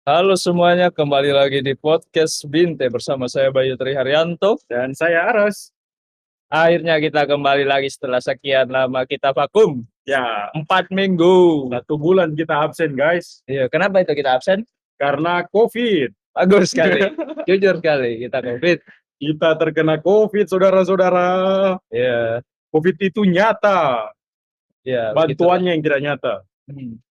Halo semuanya, kembali lagi di podcast Binte bersama saya Bayu Triharyanto. Dan saya Aras. Akhirnya kita kembali lagi setelah sekian lama kita vakum. Ya, 4 minggu. 1 bulan kita absen guys. Iya, kenapa itu kita absen? Karena COVID. Bagus sekali. Jujur sekali kita COVID. Kita terkena COVID, saudara-saudara. Iya, COVID itu nyata. iya. Bantuannya yang tidak nyata. Hmm.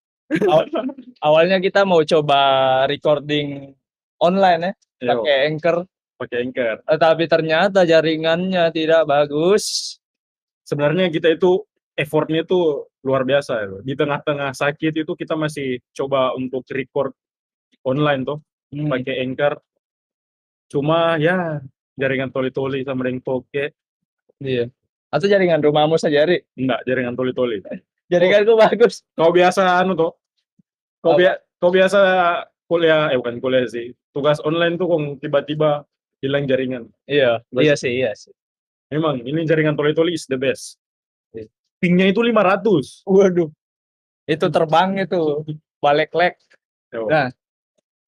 Awalnya kita mau coba recording online ya, Yo, pakai Anchor. pakai Anchor. Tapi ternyata jaringannya tidak bagus. Sebenarnya kita itu effortnya itu luar biasa ya. Di tengah-tengah sakit itu kita masih coba untuk record online tuh pakai Anchor. Cuma ya jaringan toli-toli sama yang toke. Iya. Atau jaringan rumahmu saja, Ri. Enggak, jaringan toli-toli. Jaringanku bagus. Kau biasa anu tuh. Kau biasa kuliah, bukan kuliah sih. Tugas online tuh kok tiba-tiba hilang jaringan. Iya, iya sih, iya sih. Memang ini jaringan toli-toli is the best. Iya. Pingnya itu 500. Waduh, itu terbang itu balik lag. Yo. Nah,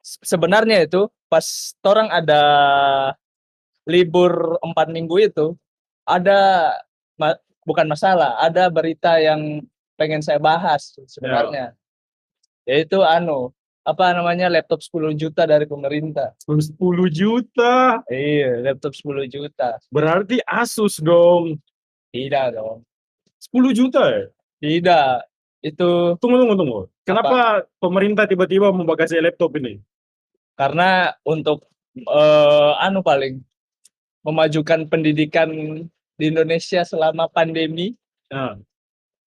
sebenarnya itu pas orang ada libur 4 minggu itu ada bukan masalah, ada berita yang pengen saya bahas sebenarnya. Yaitu apa namanya, laptop 10 juta dari pemerintah. 10 juta. Iya, laptop 10 juta. Berarti Asus dong. Tidak dong. 10 juta ya? Tidak. Itu Tunggu. Kenapa pemerintah tiba-tiba mau kasih laptop ini? karena untuk paling memajukan pendidikan di Indonesia selama pandemi. Nah,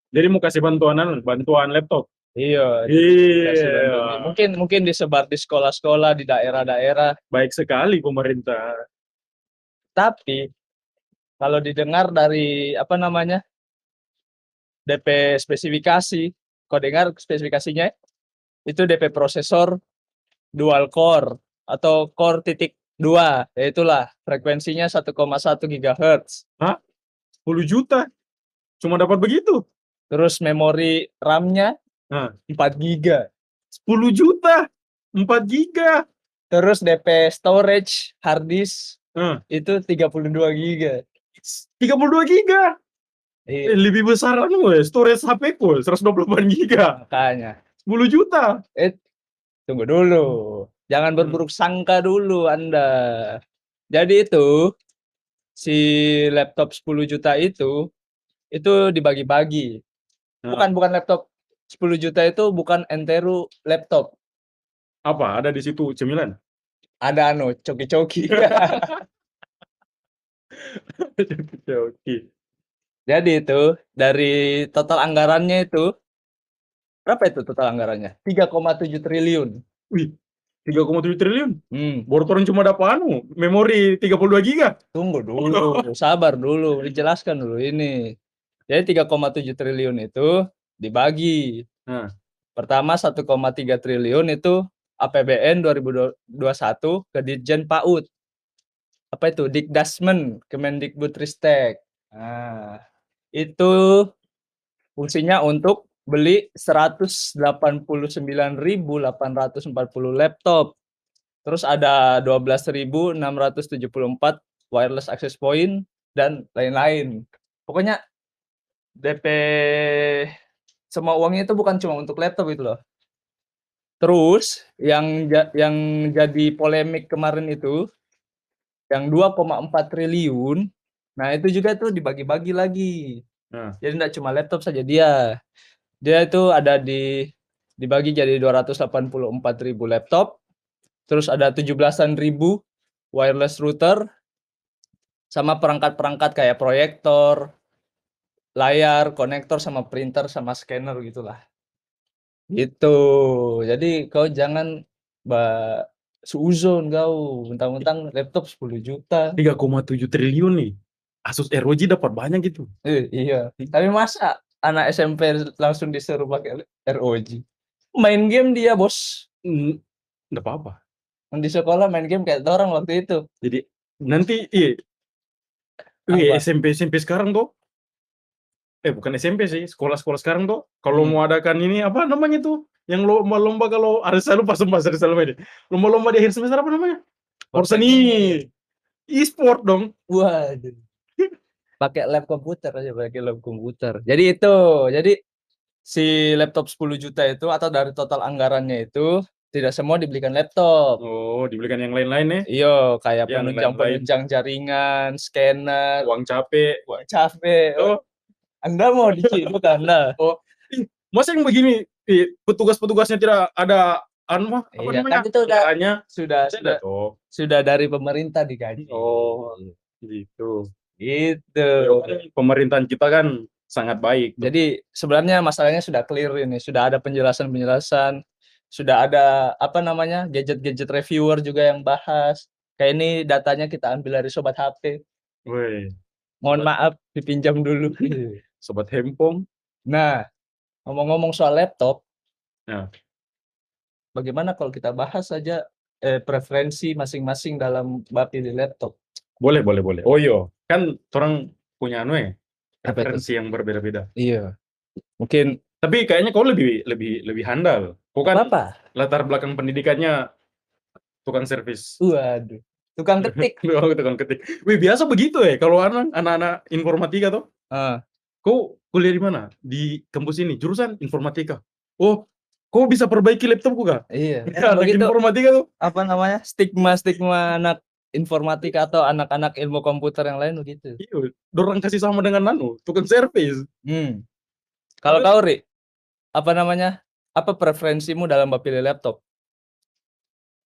jadi mau kasih bantuan laptop. Iya, dikasih bantuan. Iya. Mungkin disebar di sekolah-sekolah di daerah-daerah. Baik sekali pemerintah. Tapi kalau didengar dari apa namanya, DP spesifikasi, kau dengar spesifikasinya itu DP prosesor dual core atau core titik 2, yaitulah frekuensinya 1,1 GHz. Hah? 10 juta? Cuma dapat begitu? Terus memori RAM-nya Nah, 4 GB. 10 juta 4 giga. Terus DP storage hard disk Nah, itu 32 GB. 32 giga. Lebih besar storage HP ku 128 giga. Makanya 10 juta. tunggu dulu. Jangan berburuk sangka dulu Anda. Jadi itu si laptop 10 juta itu dibagi-bagi. Nah, Bukan laptop 10 juta itu bukan enteru laptop. apa? Ada di situ cemilan? Ada coki-coki. Oke. Jadi itu dari total anggarannya itu berapa itu total anggarannya? 3,7 triliun. Wih, 3,7 triliun. Hmm. Bortoran cuma dapat memori 32 giga. Tunggu dulu, sabar dulu, dijelaskan dulu ini. Jadi 3,7 triliun itu dibagi. Nah, Pertama 1,3 triliun itu APBN 2021 ke Ditjen PAUD. Apa itu? Dikdasmen, Kemendikbudristek. Nah, itu fungsinya untuk beli 189.840 laptop. Terus ada 12.674 wireless access point dan lain-lain. Pokoknya DP semua uangnya itu bukan cuma untuk laptop itu loh. Terus yang jadi polemik kemarin itu yang 2,4 triliun. Nah, itu juga tuh dibagi-bagi lagi. nah. Jadi enggak cuma laptop saja dia. Dia itu ada dibagi jadi 284.000 laptop. Terus ada 17.000 wireless router sama perangkat-perangkat kayak proyektor, layar, konektor sama printer sama scanner gitulah. Gitu. Jadi kau jangan suuzon kau, mentang-mentang laptop 10 juta. 3,7 triliun nih. Asus ROG dapat banyak gitu. Iya. Tapi masa anak SMP langsung disuruh pakai ROG? Main game dia, Bos. Enggak apa-apa. Di sekolah main game kayak orang waktu itu. Jadi nanti SMP sekarang tuh. Bukan SMP sih, sekolah-sekolah sekarang tuh kalau mau adakan ini apa namanya tuh? Yang lomba-lomba kalau saya lupa sumpah ini. Lomba-lomba di akhir semester apa namanya? Porseni. E-sport dong. Waduh. Pakai lab komputer aja, pakai lab komputer. Jadi si laptop 10 juta itu atau dari total anggarannya itu tidak semua dibelikan laptop. Oh, dibelikan yang lain-lain ya? Iya, kayak Yang lain-lain. penunjang jaringan, scanner, Uang capek. buat capek. Oh, Anda mau diciduk Anda? oh. Masa yang begini petugas-petugasnya tidak ada apa Iya, namanya? kan itu Sudah sudah toh. sudah dari pemerintah digaji. Oh, gitu. Gitu. Ya kan pemerintahan kita kan sangat baik tuh. Jadi sebenarnya masalahnya sudah clear ini, sudah ada penjelasan-penjelasan, sudah ada apa namanya, gadget-gadget reviewer juga yang bahas. Kayak ini datanya kita ambil dari sobat HP. Woi, Mohon maaf dipinjam dulu. sobat hempong. Nah, ngomong-ngomong soal laptop, Ya. bagaimana kalau kita bahas saja preferensi masing-masing dalam pilih laptop? Boleh. Oh iya, kan orang punya Apa itu? preferensi yang berbeda-beda. Iya. Mungkin Tapi kayaknya kau lebih handal. Kau kan apa? latar belakang pendidikannya tukang servis. Waduh. Tukang ketik. Tukang ketik. Wih, biasa begitu ya kalau anak-anak informatika tuh. Ah, Kau kuliah di mana? Di kampus ini, jurusan informatika. Oh, kau bisa perbaiki laptopku kah? iya. Anak Begitu informatika tuh. apa namanya? Stigma anak informatika atau anak-anak ilmu komputer yang lain begitu. Iya, dorang kasih sama dengan tukang servis. Kalau Terus kau Ri, apa namanya? Apa preferensimu dalam pilih laptop?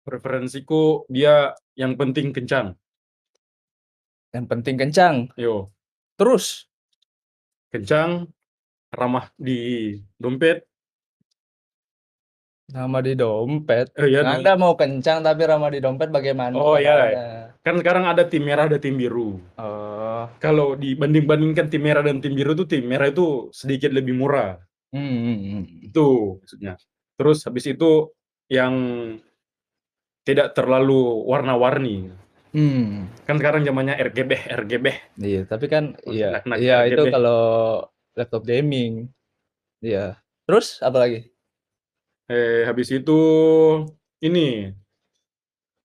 preferensiku dia yang penting kencang. Yang penting kencang. Yo, Terus kencang, ramah di dompet. ramah di dompet. Iya Nah, dong. Anda mau kencang tapi ramah di dompet bagaimana Oh iya, caranya? kan sekarang ada tim merah, ada tim biru. Oh. Kalau dibandingkan tim merah dan tim biru tuh tim merah itu sedikit lebih murah. Itu maksudnya. Terus habis itu yang tidak terlalu warna-warni. Kan sekarang zamannya RGB. Iya, tapi kan iya, Anak-anak iya itu RGB. kalau laptop gaming. Iya. Terus apa lagi? Habis itu ini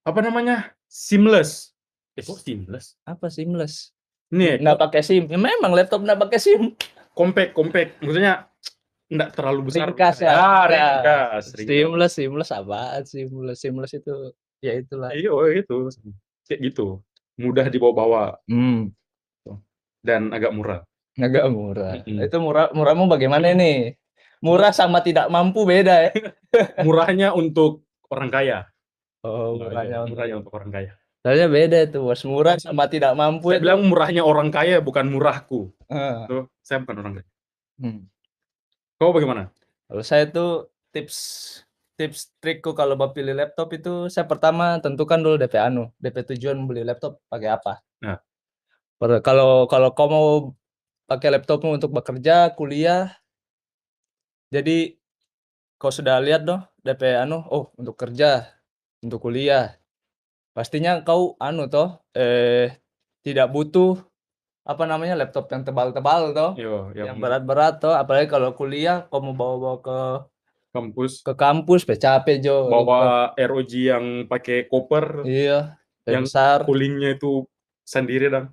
apa namanya? Seamless. Kok seamless? Apa seamless? Ini Nggak pakai SIM. Ya memang laptop nggak pakai SIM. compact. Maksudnya enggak terlalu besar. Ringkas ya. Ah, Ya. ringkas. Seamless apaan seamless? Seamless itu ya itulah. Iya, itu. Kayak gitu. Mudah dibawa-bawa dan agak murah. Agak murah. Itu murahmu bagaimana nih? Murah sama tidak mampu beda ya. Murahnya untuk orang kaya. Oh, Murahnya murahnya untuk orang kaya. soalnya beda itu, Bos. Murah sama tidak mampu Saya itu. bilang murahnya orang kaya bukan murahku. Heeh. Tuh, saya bukan orang kaya. Hmm. Kau bagaimana? Kalau saya tuh tips trikku kalau mau pilih laptop itu saya pertama tentukan dulu DP tujuan beli laptop pakai apa. Nah, Kalau kalau kau mau pakai laptopmu untuk bekerja, kuliah, jadi kau sudah lihat DP oh untuk kerja, untuk kuliah. Pastinya kau toh tidak butuh apa namanya laptop yang tebal-tebal toh, yo, yang yang berat-berat toh, apalagi kalau kuliah kau mau bawa-bawa kampus ke kampus capek Jo. bawa ROG yang pakai koper, Iya, yang besar. coolingnya itu sendiri dong.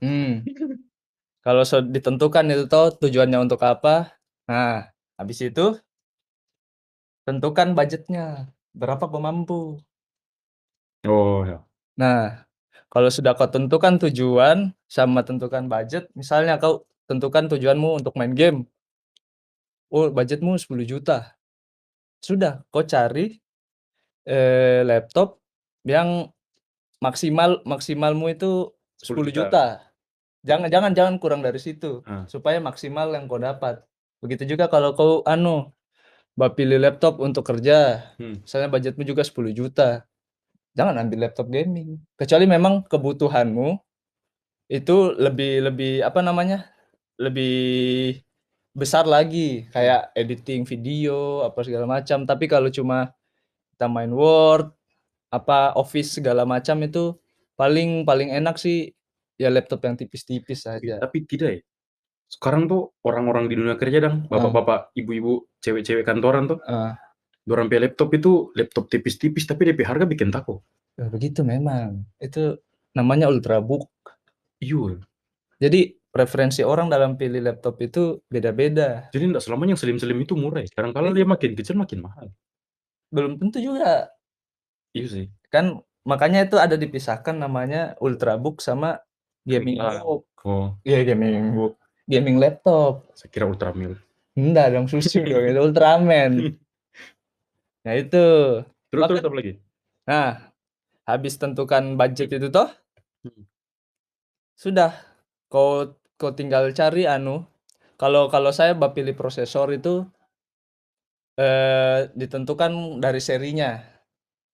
Kalau ditentukan itu toh tujuannya untuk apa. Nah, habis itu tentukan budgetnya, berapa kau mampu. Oh ya. Nah, kalau sudah kau tentukan tujuan sama tentukan budget, misalnya kau tentukan tujuanmu untuk main game. Oh, budgetmu 10 juta. Sudah, kau cari laptop yang maksimalmu itu 10 juta. Jangan kurang dari situ, supaya maksimal yang kau dapat. Begitu juga kalau kau pilih laptop untuk kerja, misalnya budgetmu juga 10 juta. Jangan ambil laptop gaming. Kecuali memang kebutuhanmu itu lebih apa namanya? Lebih besar lagi, kayak editing video apa segala macam. Tapi kalau cuma kita main Word, Office segala macam itu paling enak sih ya laptop yang tipis-tipis saja. Tapi tidak ya. Sekarang tuh orang-orang di dunia kerja bapak-bapak, ibu-ibu, cewek-cewek kantoran tuh Dorang pe laptop itu laptop tipis-tipis tapi DP harga bikin takut. Ya begitu memang. Itu namanya ultrabook. Iya. Jadi preferensi orang dalam pilih laptop itu beda-beda. Jadi enggak selamanya yang slim-slim itu murah. Kadang-kadang dia Iya. makin kecil makin mahal. Belum tentu juga. Iya sih. Kan makanya itu ada dipisahkan namanya ultrabook sama gaming book. Oh, Iya gaming book. Gaming laptop. saya kira Ultramil. Enggak dong susu dong itu Ultraman. Nah itu. Terus Maka- apa lagi? Nah, habis tentukan budget itu toh, Hmm. sudah kau tinggal cari kalau saya pilih prosesor itu ditentukan dari serinya.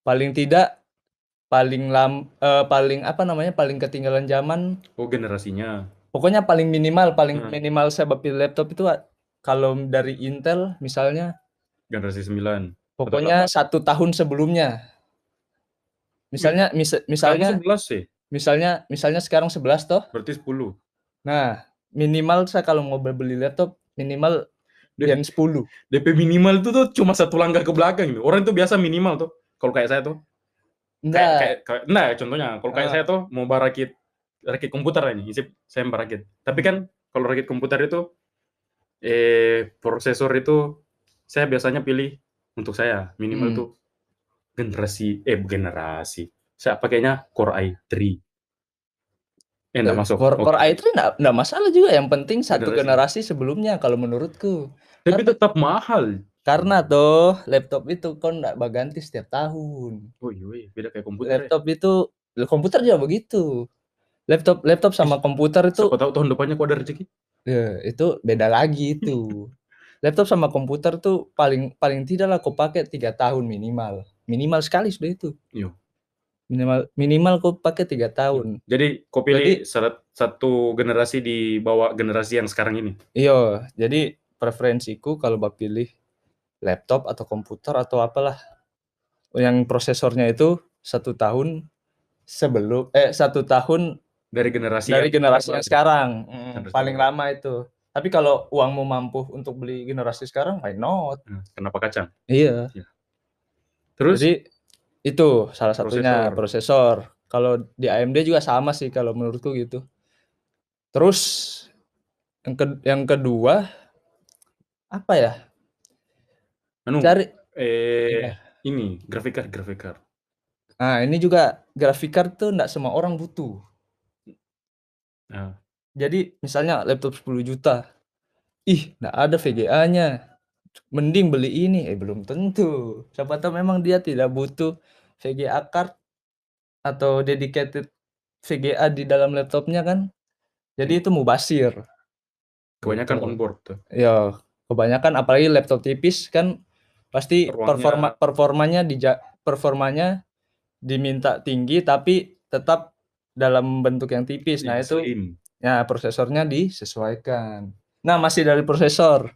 Paling tidak paling apa namanya, paling ketinggalan zaman, Oh, generasinya. pokoknya paling minimal Hmm. saya pilih laptop itu kalau dari Intel misalnya Generasi 9. pokoknya 1 tahun sebelumnya. Misalnya Kamu 11 sih. misalnya sekarang 11 toh. Berarti 10. Nah, minimal saya kalau mau beli laptop minimal Dia- Gen 10. DP minimal itu tuh cuma 1 langkah ke belakang gitu. Orang itu biasa minimal tuh. Kalau kayak saya tuh. Enggak. Nah, contohnya kalau kayak Ah. saya tuh mau rakit komputer ini, saya merakit. Tapi kan kalau rakit komputer itu prosesor itu saya biasanya pilih untuk saya minimal tuh generasi. Saya pakainya Core i3. Enggak masuk. Core i3 enggak masalah juga, yang penting satu Generasi. generasi sebelumnya kalau menurutku. Tapi tetap mahal. Karena tuh laptop itu kan enggak berganti setiap tahun. Oh iya, beda kayak komputer. Laptop itu komputer juga begitu. Laptop sama komputer itu Siapa tahu tahun depannya kok ada rezeki. ya, itu beda lagi itu. Laptop sama komputer tuh paling tidak lah kau pakai 3 tahun minimal. Minimal sekali sudah itu. Iya. Minimal kau pakai 3 tahun. Jadi kau pilih satu generasi di bawah generasi yang sekarang ini. Iya, jadi preferensiku kalau pilih laptop atau komputer atau apalah yang prosesornya itu 1 tahun sebelum 1 tahun Dari generasi yang sekarang. Sampai Paling sekarang. lama itu. Tapi kalau uangmu mampu untuk beli generasi sekarang, why not? Kenapa kacang? Iya. Terus Jadi itu salah satunya prosesor. Kalau di AMD juga sama sih kalau menurutku gitu. Terus yang kedua apa ya? Cari ini graphic card. Nah, ini juga graphic card tuh enggak semua orang butuh. Nah. Jadi misalnya laptop 10 juta. Ih, enggak ada VGA-nya. Mending beli ini. Belum tentu. Siapa tahu memang dia tidak butuh VGA card atau dedicated VGA di dalam laptopnya kan. Jadi itu mubazir. Kebanyakan onboard tuh. Ya, kebanyakan apalagi laptop tipis kan pasti performanya diminta tinggi tapi tetap dalam bentuk yang tipis. Nah, itu ya prosesornya disesuaikan. Nah, masih dari prosesor.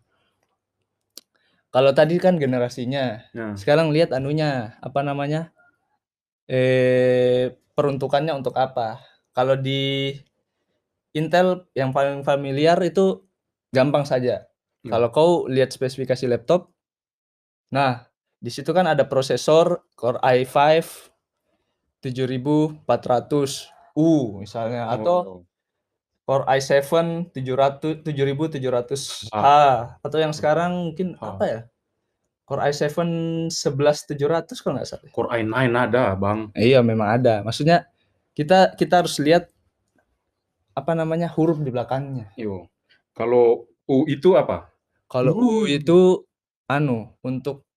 Kalau tadi kan generasinya. Sekarang lihat apa namanya? Peruntukannya untuk apa? Kalau di Intel yang paling familiar itu gampang saja. Kalau kau lihat spesifikasi laptop, nah, di situ kan ada prosesor Core i5 7400U misalnya atau Core i7 7700H atau yang sekarang mungkin apa ya? Core i7 11700 kalau nggak salah. Core i9 ada, Bang. Iya, memang ada. Maksudnya kita harus lihat apa namanya huruf di belakangnya. Iya. Kalau U itu apa? Kalau U itu untuk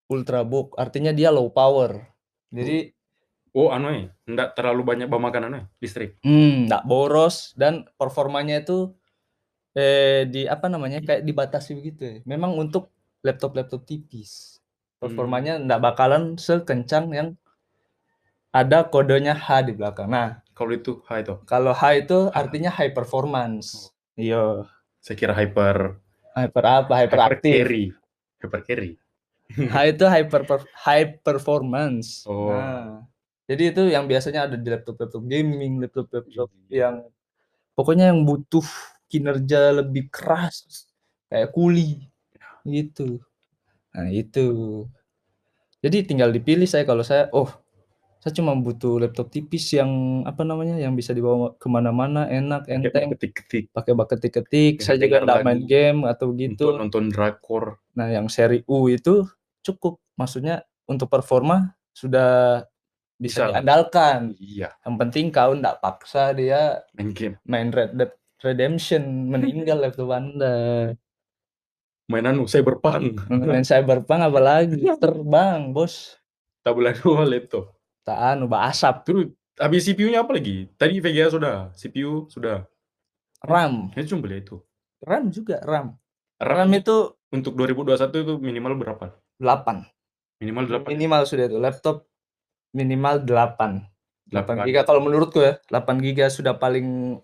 ultrabook, artinya dia low power. Jadi enggak terlalu banyak memakan listrik. Enggak boros dan performanya itu kayak dibatasi begitu ya. Memang untuk laptop-laptop tipis. Performanya enggak bakalan sekencang yang ada kodenya H di belakang. Nah, kalau itu H itu. Kalau H itu artinya high performance. Iya. Saya kira hyper apa? Hyperaktif. Hyper carry. H itu high performance. Oh. Nah, jadi itu yang biasanya ada di laptop gaming, laptop yang pokoknya yang butuh kinerja lebih keras kayak kuli gitu. Nah, itu. Jadi tinggal dipilih kalau saya, saya cuma butuh laptop tipis yang apa namanya, yang bisa dibawa kemana-mana, enak, Pakai enteng, ketik-ketik, pakai buat ketik-ketik. Saya juga dengar nggak main lagu, game atau untuk gitu. nonton drakor. Nah, yang seri U itu cukup, maksudnya untuk performa sudah bisa Bisa lah. diandalkan. Iya, Yang penting kau nggak paksa dia main game. main Red Dead Redemption, meninggal laptop Anda. Main Cyberpunk. Main Cyberpunk apalagi terbang, Bos. Tabula 2 laptop. Tak anu, asap. Terus habis CPU-nya apa lagi? Tadi VGA sudah, CPU sudah. RAM. Saya cuma beli itu. RAM juga, RAM. RAM RAM itu untuk 2021 itu minimal berapa? 8. Minimal 8 ya? Minimal sudah itu. Laptop minimal 8. 8 8 giga kalau menurutku ya. 8 giga sudah paling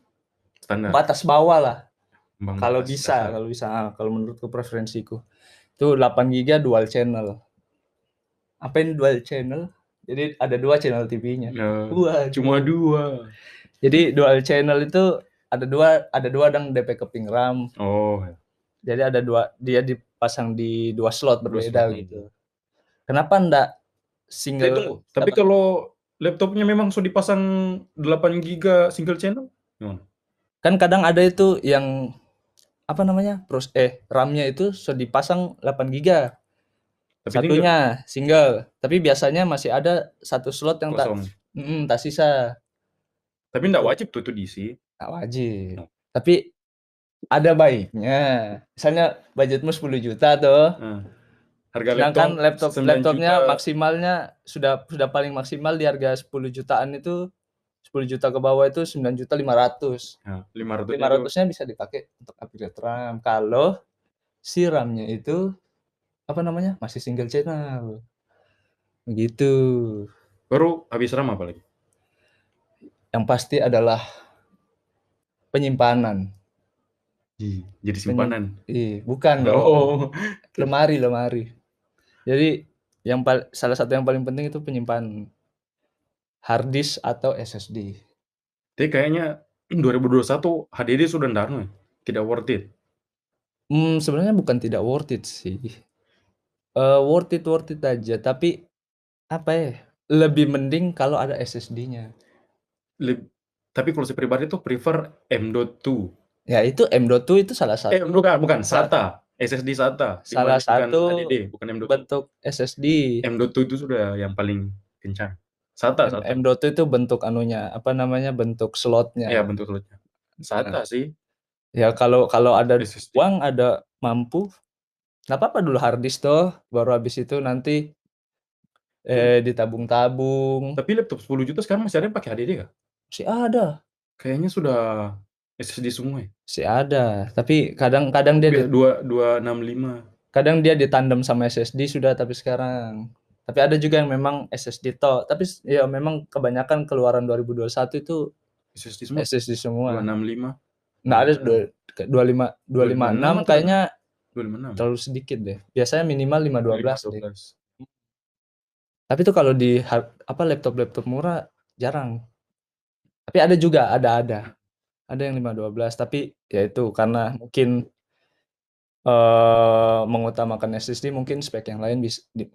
standar. batas bawah lah. Ambang Kalau batas bisa, dasar. kalau menurutku preferensiku. Itu 8 giga dual channel. Apa ini dual channel? Jadi ada 2 channel TV-nya. Cuma 2. Jadi dual channel itu ada dua dang DP keping RAM. Oh, Jadi ada 2, dia dipasang di 2 slot berbeda slot. gitu. Kenapa enggak Tunggu, single? tapi kalau laptopnya memang sudah dipasang 8 giga single channel? Gimana? Kan kadang ada itu yang apa namanya? RAM-nya itu sudah dipasang 8 giga. Tapi Satunya single, tapi biasanya masih ada satu slot yang kosong. tak sisa. Tapi enggak wajib tuh itu diisi. Nggak wajib. Tapi ada baiknya. Misalnya budgetmu 10 juta tuh. Harga Sedangkan laptop 9 laptopnya juta. maksimalnya sudah paling maksimal di harga 10 jutaan itu, 10 juta ke bawah itu 9.500.000. Nah, 500 500-nya bisa dipakai untuk upgrade RAM. Kalau si RAM-nya itu apa namanya? Masih single channel. Begitu. baru habis RAM apa lagi? Yang pasti adalah penyimpanan. Jadi simpanan. Bukan dong. Oh. Lemari. Jadi salah satu yang paling penting itu penyimpanan hard disk atau SSD. Tapi kayaknya 2021 HDD sudah ndarno ya? Tidak worth it. Sebenarnya bukan tidak worth it sih. Worth it aja, tapi apa ya, lebih mending kalau ada SSD-nya. Tapi kalau saya pribadi tuh prefer M.2. Ya itu M.2 itu salah satu. Bukan SATA. SSD SATA. Salah satu HDD, bukan M.2. bentuk SSD. M.2 itu sudah yang paling kencang. SATA. M.2 itu bentuk anunya, apa namanya, bentuk slotnya. Iya, bentuk slotnya. SATA sih. Ya kalau ada SSD. uang, ada mampu, nggak apa-apa dulu hard disk toh, baru habis itu nanti ditabung-tabung. Tapi laptop 10 juta sekarang masih ada yang pakai HDD nggak? Masih ada. Kayaknya sudah SSD semua ya. Masih ada, tapi kadang dia 265. kadang dia ditandem sama SSD sudah, tapi sekarang. Tapi ada juga yang memang SSD toh, tapi ya memang kebanyakan keluaran 2021 itu SSD semua. 265. Nggak ada 256 kayaknya 256. terlalu sedikit deh. Biasanya minimal 512 deh. Tapi itu kalau di laptop murah jarang. Tapi ada juga, ada yang 512, tapi ya itu karena mungkin mengutamakan SSD, mungkin spek yang lain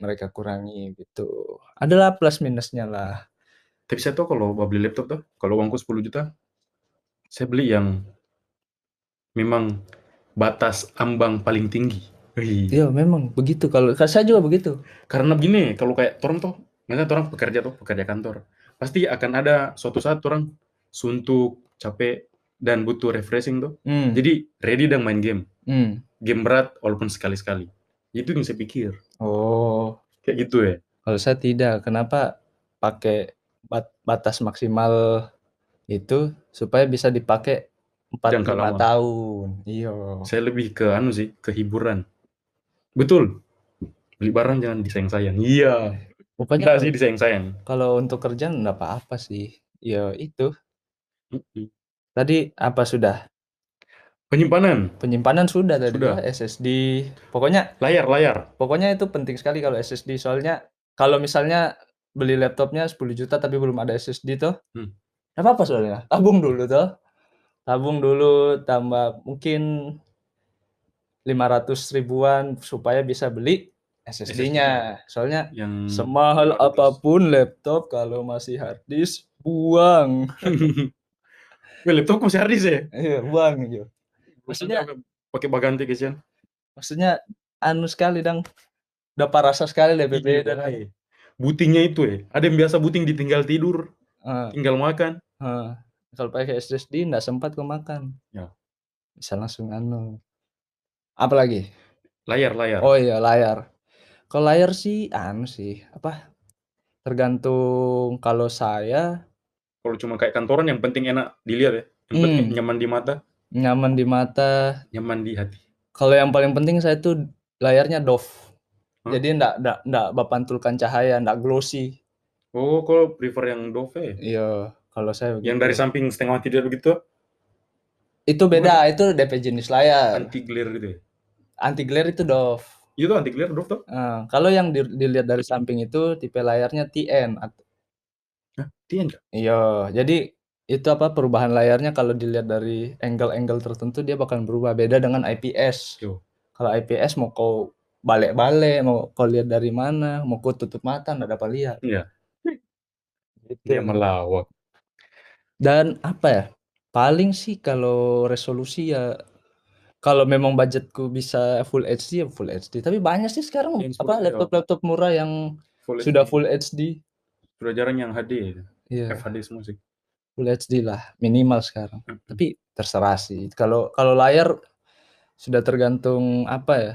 mereka kurangi gitu. Adalah plus minusnya lah. Tapi saya tahu kalau mau beli laptop tuh, kalau uangku 10 juta, saya beli yang memang batas ambang paling tinggi. Iya memang begitu, kalau saya juga begitu. Karena begini, kalau kayak orang tuh, misalnya orang pekerja kantor, pasti akan ada suatu saat orang suntuk, capek, dan butuh refreshing tuh. Jadi ready dan main game. Game berat walaupun sekali-sekali. Itu yang saya pikir. Oh. Kayak gitu ya. Kalau saya tidak, kenapa pakai batas maksimal itu supaya bisa dipakai 4-5 tahun. Iya. Saya lebih ke ke hiburan. Betul. Beli barang jangan disayang-sayang. Iya. Pokoknya sih disayang-sayang. Kalau untuk kerjaan enggak apa-apa sih. Ya itu. Tadi apa sudah? Penyimpanan sudah tadi. SSD. Pokoknya layar. Pokoknya itu penting sekali kalau SSD. Soalnya kalau misalnya beli laptopnya 10 juta tapi belum ada SSD tuh. Enggak apa-apa soalnya. Tabung dulu tambah mungkin 500 ribuan supaya bisa beli SSD-nya. Soalnya yang semahal 200. apapun laptop kalau masih hard disk buang. Weh, laptop masih hard disk ya? Iya, buang gitu. Maksudnya pakai baganti kesian. maksudnya anu sekali dang. Udah parasa sekali DPP Iya, dan bahaya. Bootingnya itu ya. Ada yang biasa booting ditinggal tidur, Heeh, tinggal makan. heeh. Kalau pakai SSD nggak sempat kau makan. Ya. Bisa langsung anu. Apalagi? Layar. Oh iya, layar. Kalau layar sih anu sih, apa, tergantung kalau saya Kalau cuma kayak kantoran yang penting enak dilihat ya. Yang penting nyaman di mata, nyaman di mata. nyaman di hati. Kalau yang paling penting saya tuh layarnya doff. Hah? Jadi ndak bapantulkan cahaya, ndak glossy. Oh, kok prefer yang Dove ya? Iya, kalau saya Yang begitu. dari samping setengah mati dia begitu, Itu beda, itu DP jenis layar. anti glare gitu ya? Anti glare itu doff. Itu anti glare Dove tuh? Kalau yang dilihat dari samping itu tipe layarnya TN. Hah? TN nggak? Iya, jadi itu apa perubahan layarnya kalau dilihat dari angle-angle tertentu dia bakal berubah, beda dengan IPS. Yo. Kalau IPS mau kau balik-balik, mau kau lihat dari mana, mau kau tutup mata nggak dapat lihat. Iya. Gitu. Dia melawak. Dan apa ya? Paling sih kalau resolusi ya kalau memang budgetku bisa Full HD ya Full HD. Tapi banyak sih sekarang Yang apa seperti laptop-laptop murah yang Full sudah HD. Full HD. Sudah jarang yang HD ya. Iya, FHD semua sih. Full HD lah minimal sekarang. Tapi terserah sih. Kalau layar sudah tergantung apa ya?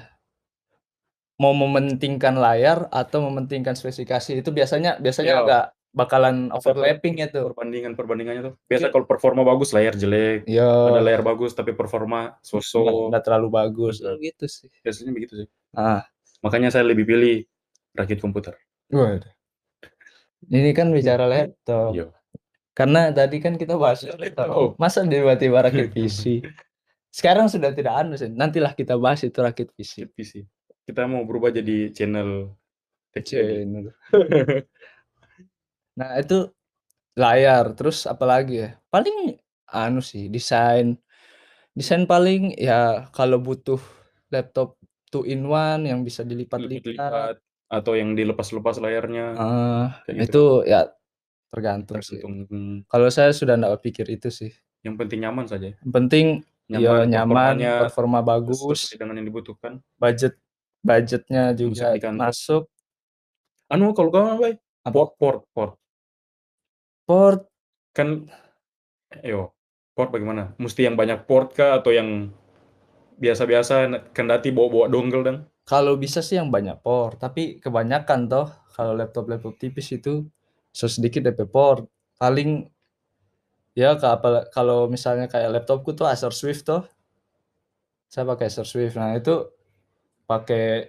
Mau mementingkan layar atau mementingkan spesifikasi itu biasanya Iya. agak bakalan overlapping ya tuh. Perbandingannya tuh. Biasa kalau performa bagus layar jelek, Iya, ada layar bagus tapi performa so-so. nggak terlalu bagus. Gitu sih. Biasanya begitu sih. Ah, Makanya saya lebih pilih rakit komputer. waduh. Ini kan bicara laptop. Iya. Karena tadi kan kita bahas laptop. Masa tiba-tiba rakit PC? Sekarang sudah tidak anu sih. Nantilah kita bahas itu rakit PC. PC. Kita mau berubah jadi channel tech lagi. Channel. Nah, itu layar, terus apalagi ya? Paling anu sih, desain. Desain paling ya kalau butuh laptop 2 in 1 yang bisa dilipat-lipat. Lipat atau yang dilepas-lepas layarnya. Kayak gitu. Itu ya tergantung sih. Kalau saya sudah nggak pikir itu sih. Yang penting nyaman saja. Yang penting ya nyaman, performa bagus, sesuai dengan yang dibutuhkan. budgetnya juga Musik di kantor. masuk. Anu kalau kamu apa? Port. Kan port bagaimana? Mesti yang banyak port kah atau yang biasa-biasa kendati bawa dongle dan? Kalau bisa sih yang banyak port, tapi kebanyakan toh kalau laptop tipis itu sedikit DP port. Paling ya kalau misalnya kayak laptopku tuh Acer Swift toh. Saya pakai Acer Swift. Nah, itu pakai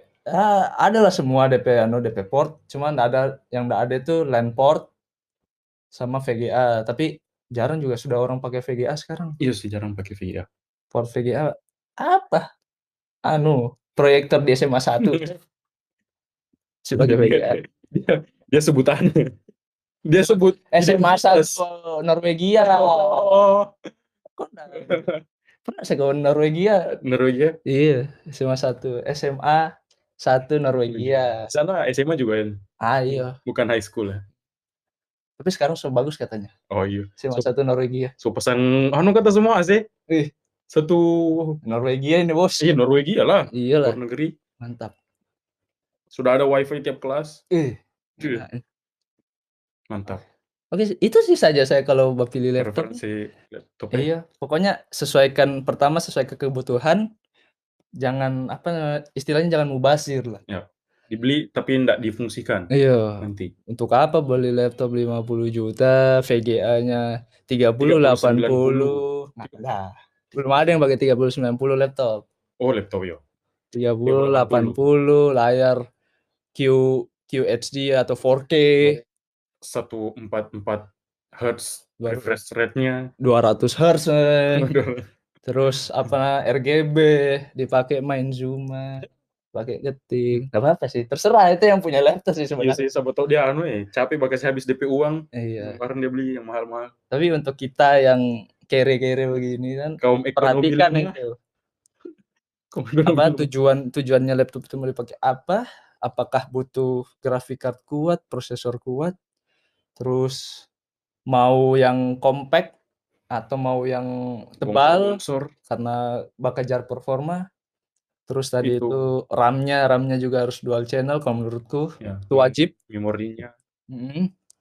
adalah semua DP port, cuman yang enggak ada itu LAN port sama VGA, tapi jarang juga sudah orang pakai VGA sekarang. Iya sih jarang pakai VGA. Port VGA apa? Proyektor di SMA 1. Sebagai VGA. Dia sebutannya. Dia sebut SMA 1 Norwegia. Oh. Pernah saya ke Norwegia. Norwegia? Iya, SMA 1 Norwegia. Sana SMA juga ya? Iya. Bukan high school ya? Tapi sekarang so bagus katanya. Oh iya. SMA 1 Norwegia. So pesan kata semua sih. Satu Norwegia ini bos. Iya Norwegia lah. Iyalah. Luar negeri. Mantap. Sudah ada wifi tiap kelas. Mantap. Oke, itu sih saja saya kalau pilih laptop. Referensi laptop. Iya, pokoknya sesuaikan kebutuhan. Jangan istilahnya jangan mubazir lah. Ya. Dibeli tapi enggak difungsikan. Iya. Nanti. Untuk apa beli laptop 50 juta, VGA-nya 30, 80. Nah, belum ada yang pakai 30 90 laptop. Oh, laptop ya. 30 80 layar QHD atau 4K 144 Hz refresh rate-nya 200 Hz. Terus RGB dipakai main Zuma, pakai ketik. Enggak apa-apa sih, terserah itu yang punya laptop sih sebenarnya. Iya sih, siapa tahu dia capek pakai habis DP uang. Iya. Kemarin dia beli yang mahal-mahal. Tapi untuk kita yang kere-kere begini kan, kaum ekonomi perhatikan itu. Tujuannya laptop itu mau dipakai apa apakah butuh graphic card kuat, prosesor kuat, terus mau yang compact atau mau yang tebal Bongsor karena kejar performa. Terus tadi itu itu RAM-nya juga harus dual channel kalau menurutku, ya, itu wajib. memorinya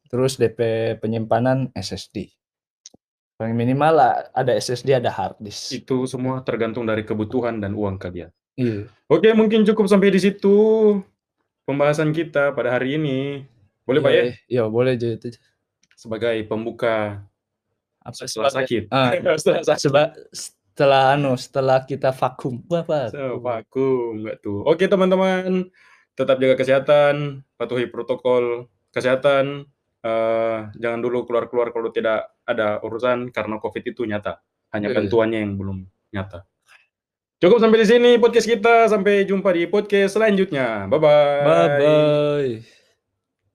Terus DP penyimpanan SSD. Paling minimal ada SSD, ada hard disk. itu semua tergantung dari kebutuhan dan uang kalian. Iya. Oke, mungkin cukup sampai di situ pembahasan kita pada hari ini. Boleh Pak ya? Iya, boleh aja itu. Sebagai pembuka Apa setelah sakit. setelah sakit. Setelah kita vakum. So, vakum nggak tuh. Oke teman-teman, tetap jaga kesehatan, patuhi protokol kesehatan. Jangan dulu keluar-keluar kalau tidak ada urusan karena COVID itu nyata. Hanya Iya. bantuannya yang belum nyata. Cukup sampai di sini podcast kita. Sampai jumpa di podcast selanjutnya. Bye-bye. Bye-bye.